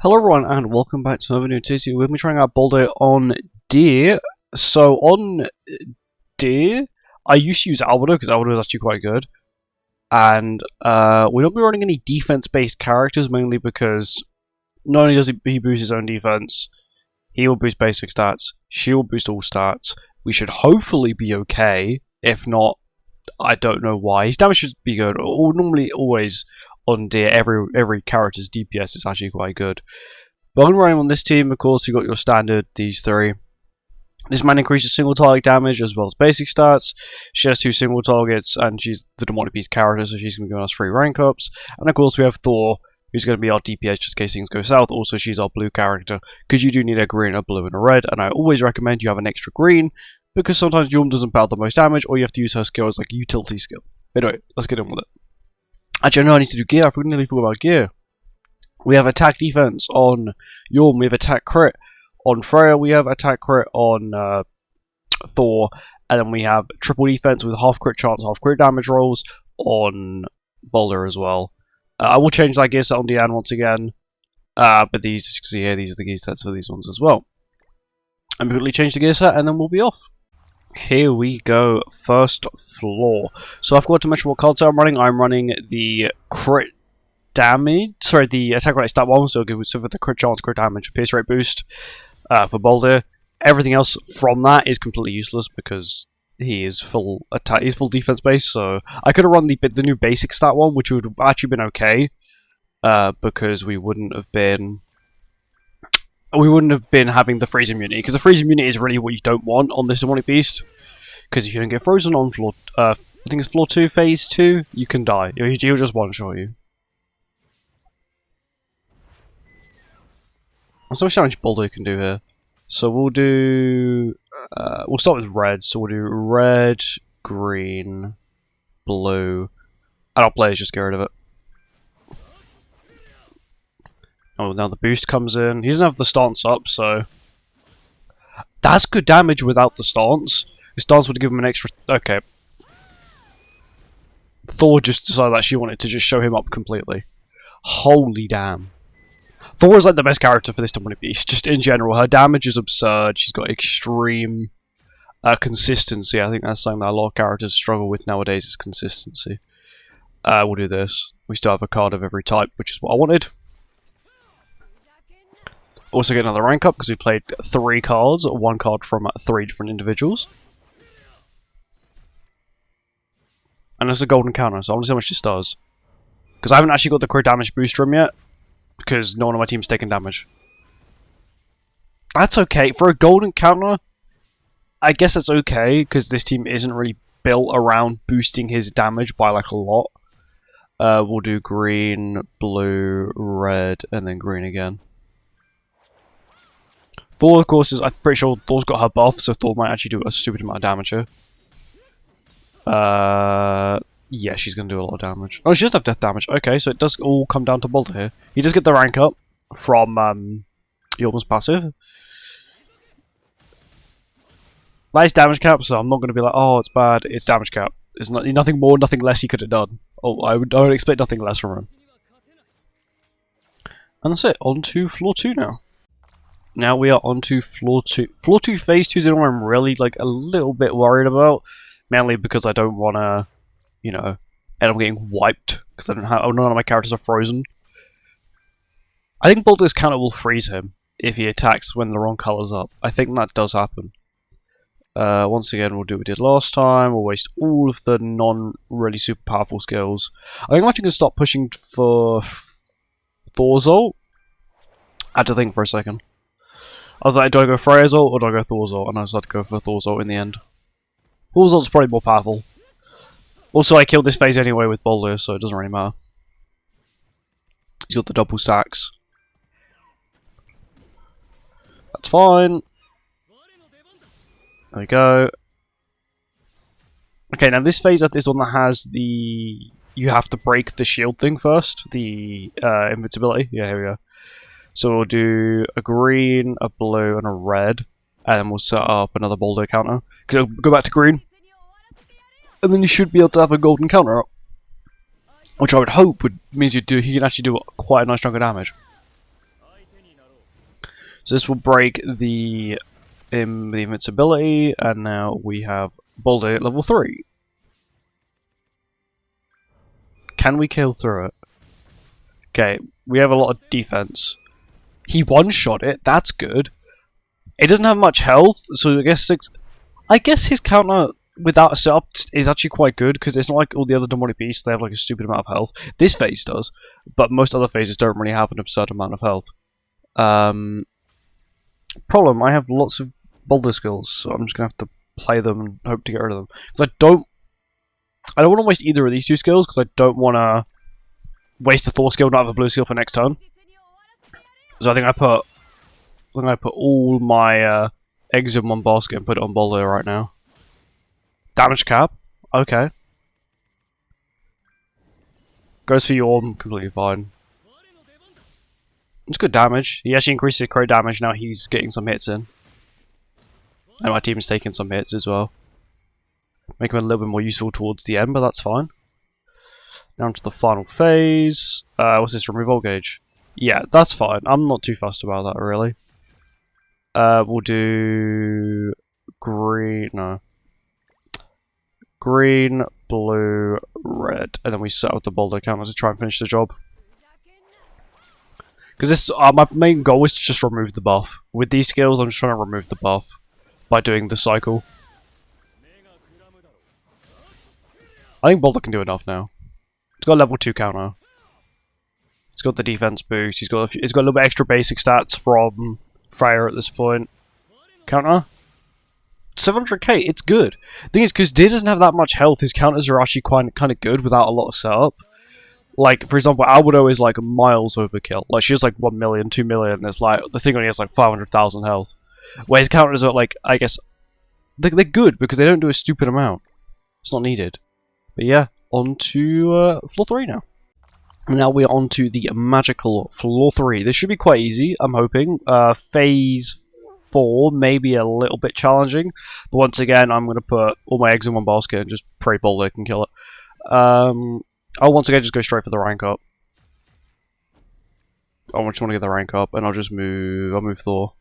Hello everyone and welcome back to another new tutorial. We've been trying out BALDR on Deer. So on Deer, I used to use BALDR because BALDR is actually quite good. And we don't be running any defense-based characters, mainly because not only does he boost his own defense, he will boost basic stats, she will boost all stats. We should hopefully be okay. If not, I don't know why. His damage should be good. Normally, always on Deer, every character's DPS is actually quite good. But I'm running on this team, of course, you got your standard, these three. This man increases single target damage as well as basic stats. She has 2 single targets, and she's the demonic beast character, so she's going to be giving us 3 rank ups. And of course, we have Thor, who's going to be our DPS just in case things go south. Also, she's our blue character, because you do need a green, a blue, and a red. And I always recommend you have an extra green, because sometimes Yum doesn't put out the most damage, or you have to use her skill as like a utility skill. Anyway, let's get on with it. Actually, no, I need to do gear. I nearly forgot about gear. We have attack defense on Yum. We have attack crit on Freya. We have attack crit on Thor. And then we have triple defense with half crit chance, half crit damage rolls on BALDR as well. I will change that gear set on Deanne once again. But these, as you can see here, these are the gear sets for these ones as well. And we quickly change the gear set and then we'll be off. Here we go, first floor. So I've got to mention what cards I'm running. I'm running the crit damage, sorry, the attack rate stat 1, so for the crit chance, crit damage, pierce rate boost for BALDR. Everything else from that is completely useless because he is full attack, he's full defense base. So I could have run the new basic stat 1, which would have actually been okay, because we wouldn't have been having the freeze immunity, because the freeze immunity is really what you don't want on this demonic beast. Because if you don't get frozen on floor, I think it's floor 2, phase 2, you can die. He'll just one-shot you. Let's see how much BALDR can do here. So we'll do, we'll start with red. So we'll do red, green, blue, and our players just get rid of it. Oh, now the boost comes in. He doesn't have the stance up, so that's good damage without the stance. The stance would give him an extra. Okay. Thor just decided that she wanted to just show him up completely. Holy damn. Thor is like the best character for this demonic beast, just in general. Her damage is absurd. She's got extreme consistency. I think that's something that a lot of characters struggle with nowadays, is consistency. We'll do this. We still have a card of every type, which is what I wanted. Also get another rank up because we played 3 cards, 1 card from 3 different individuals. And there's a golden counter, so I want to see how much this does. Because I haven't actually got the crit damage boost from yet, because no one on my team's taking damage. That's okay. For a golden counter, I guess that's okay, because this team isn't really built around boosting his damage by like a lot. We'll do green, blue, red, and then green again. Thor, of course, I'm pretty sure Thor's got her buff, so Thor might actually do a stupid amount of damage here. Yeah, she's going to do a lot of damage. Oh, she does have death damage. Okay, so it does all come down to BALDR here. He does get the rank up from Yulma's passive. That is damage cap, so I'm not going to be like, oh, it's bad. It's damage cap. It's not, nothing more, nothing less he could have done. Oh, I would expect nothing less from him. And that's it. On to floor 2 now. Now we are on to floor 2. Floor 2 phase 2 is the one I'm really like a little bit worried about. Mainly because I don't want to, you know, end up getting wiped. Because I don't have, none of my characters are frozen. I think BALDR's counter will freeze him if he attacks when the wrong colour's up. I think that does happen. Once again, we'll do what we did last time. We'll waste all of the non-really super powerful skills. I think I'm actually going to stop pushing for Thor's ult. I had to think for a second. I was like, do I go Freya's ult or do I go Thor's ult? And I decided to go for Thor's ult in the end. Thor's ult's probably more powerful. Also, I killed this phase anyway with BALDR, so it doesn't really matter. He's got the double stacks. That's fine. There we go. Okay, now this phase is one that has the... You have to break the shield thing first. The invincibility. Yeah, here we go. So we'll do a green, a blue, and a red. And then we'll set up another BALDR counter. Because it'll go back to green. And then you should be able to have a golden counter up. Which I would hope means he can actually do quite a nice chunk of damage. So this will break the invincibility, and now we have BALDR at level 3. Can we kill through it? Okay, we have a lot of defense. He one-shot it, that's good. It doesn't have much health, so I guess his counter without a setup is actually quite good, because it's not like all the other demonic beasts, they have like a stupid amount of health. This phase does, but most other phases don't really have an absurd amount of health. Problem, I have lots of BALDR skills, so I'm just gonna have to play them and hope to get rid of them. Because I don't want to waste either of these two skills, because I don't want to waste a Thor skill, not have a blue skill for next turn. So I think I put all my eggs in one basket and put it on BALDR right now. Damage cap, okay. Goes for Yorm, completely fine. It's good damage. He actually increased his crit damage, now he's getting some hits in. And my team's taking some hits as well. Make him a little bit more useful towards the end, but that's fine. Down to the final phase. What's this, remove Volt Gauge? Yeah, that's fine. I'm not too fussed about that, really. We'll do... green... no. Green, blue, red. And then we set up the BALDR counter to try and finish the job. Because this, my main goal is to just remove the buff. With these skills, I'm just trying to remove the buff by doing the cycle. I think BALDR can do enough now. He's got a level 2 counter. He's got the defense boost. He's got a little bit extra basic stats from Freya at this point. Counter 700k. It's good. The thing is, because Deer doesn't have that much health, his counters are actually kind of good without a lot of setup. Like, for example, Albedo is like miles overkill. Like, she has like 1 million, 2 million, and it's like, the thing only has like 500,000 health. Where his counters are like, I guess, they're good because they don't do a stupid amount. It's not needed. But yeah, on to floor 3 now. Now we're on to the magical floor 3. This should be quite easy, I'm hoping. Phase 4 may be a little bit challenging, but once again, I'm going to put all my eggs in one basket and just pray BALDR can kill it. I'll once again just go straight for the rank up. I just want to get the rank up, and I'll move Thor.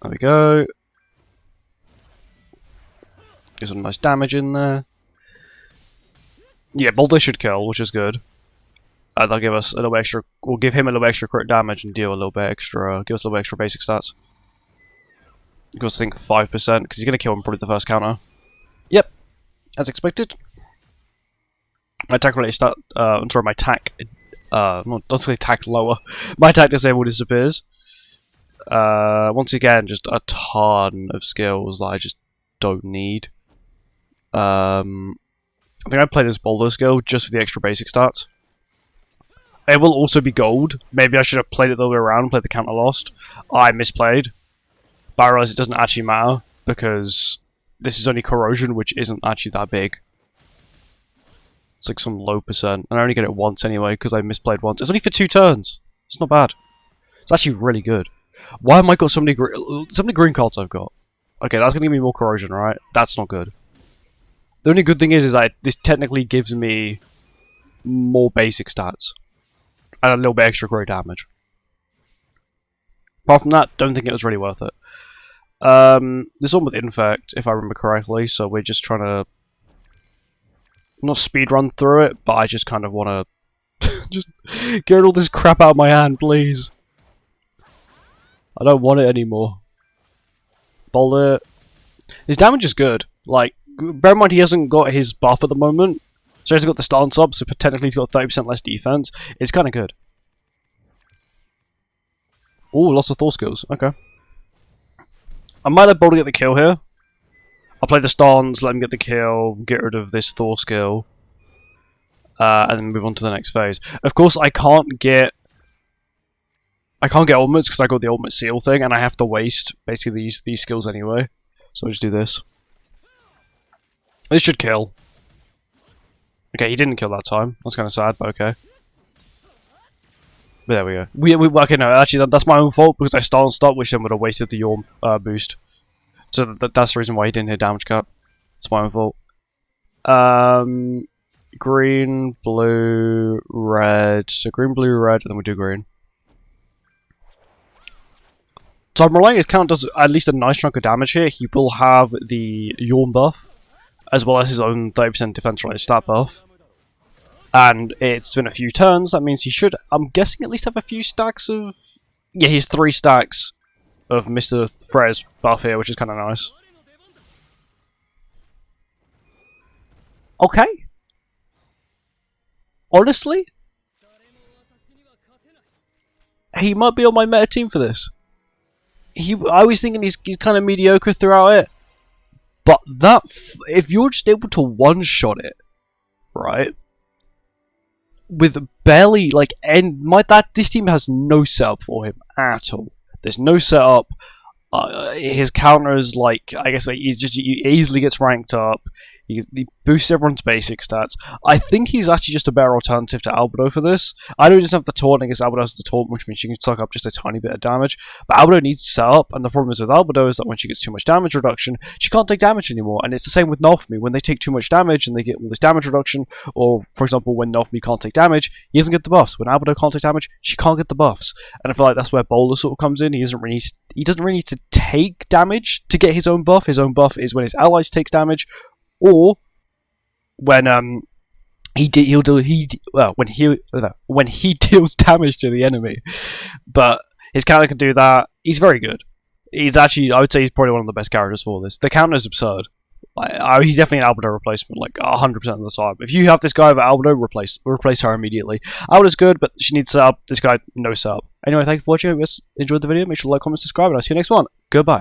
There we go. Get some nice damage in there. Yeah, BALDR should kill, which is good. They'll give us a little extra. We'll give him a little extra crit damage and deal a little bit extra. Give us a little extra basic stats. Give us, I think, 5% because he's gonna kill him probably the first counter. Yep, as expected. My attack related stat. I'm sorry, my attack. Don't say attack lower. My attack disable disappears. Once again, just a ton of skills that I just don't need. I think I played this BALDR skill just for the extra basic stats. It will also be gold. Maybe I should have played it the other way around and played the counter lost. I misplayed. But I realised it doesn't actually matter because this is only corrosion, which isn't actually that big. It's like some low percent. And I only get it once anyway because I misplayed once. It's only for 2 turns. It's not bad. It's actually really good. Why have I got so many green cards I've got? Okay, that's going to give me more corrosion, right? That's not good. The only good thing is that this technically gives me more basic stats. And a little bit extra great damage. Apart from that, don't think it was really worth it. This one with Infect, if I remember correctly, so we're just trying to not speedrun through it, but I just kind of want to just get all this crap out of my hand, please. I don't want it anymore. BALDR. His damage is good. Like, bear in mind he hasn't got his buff at the moment. So he hasn't got the stance up, so technically he's got 30% less defense. It's kind of good. Oh, lots of Thor skills. Okay. I might let BALDR get the kill here. I'll play the stance, let him get the kill, get rid of this Thor skill. And then move on to the next phase. Of course, I can't get ultimates because I got the ultimate seal thing, and I have to waste basically these skills anyway. So I'll just do this. This should kill. Okay, he didn't kill that time. That's kind of sad, but okay. But there we go. Okay, no, actually that's my own fault because I stopped, which then would have wasted the Yorm boost. So that's the reason why he didn't hit damage cap. It's my own fault. Green, blue, red. So green, blue, red, and then we do green. So I'm relying his count does at least a nice chunk of damage here. He will have the Yawn buff, as well as his own 30% defense related stat buff. And it's been a few turns, that means he should, I'm guessing, at least have a few stacks of... Yeah, he has 3 stacks of Mr. Frez buff here, which is kind of nice. Okay. Honestly, he might be on my meta team for this. I was thinking he's kind of mediocre throughout it, but that if you're just able to one-shot it, right, with barely like this team has no setup for him at all. There's no setup. His counters, like, I guess, like, he easily gets ranked up. He boosts everyone's basic stats. I think he's actually just a better alternative to Albedo for this. I know he doesn't have the taunt, I guess Albedo has the taunt, which means she can suck up just a tiny bit of damage. But Albedo needs setup, and the problem is with Albedo is that when she gets too much damage reduction, she can't take damage anymore. And it's the same with Nalfmi. When they take too much damage and they get all this damage reduction, or for example, when Nalfmi can't take damage, he doesn't get the buffs. When Albedo can't take damage, she can't get the buffs. And I feel like that's where BALDR sort of comes in. He doesn't really need to take damage to get his own buff. His own buff is when his allies takes damage, or when when he deals damage to the enemy. But his counter can do that. He's very good. He's actually, I would say, he's probably one of the best characters for this. The counter is absurd. He's definitely an Albedo replacement, like 100% of the time. If you have this guy over Albedo, replace her immediately. Albedo's good, but she needs setup. This guy, no setup. Anyway, thank you for watching. If you guys enjoyed the video, make sure to like, comment, subscribe, and I'll see you next one. Goodbye.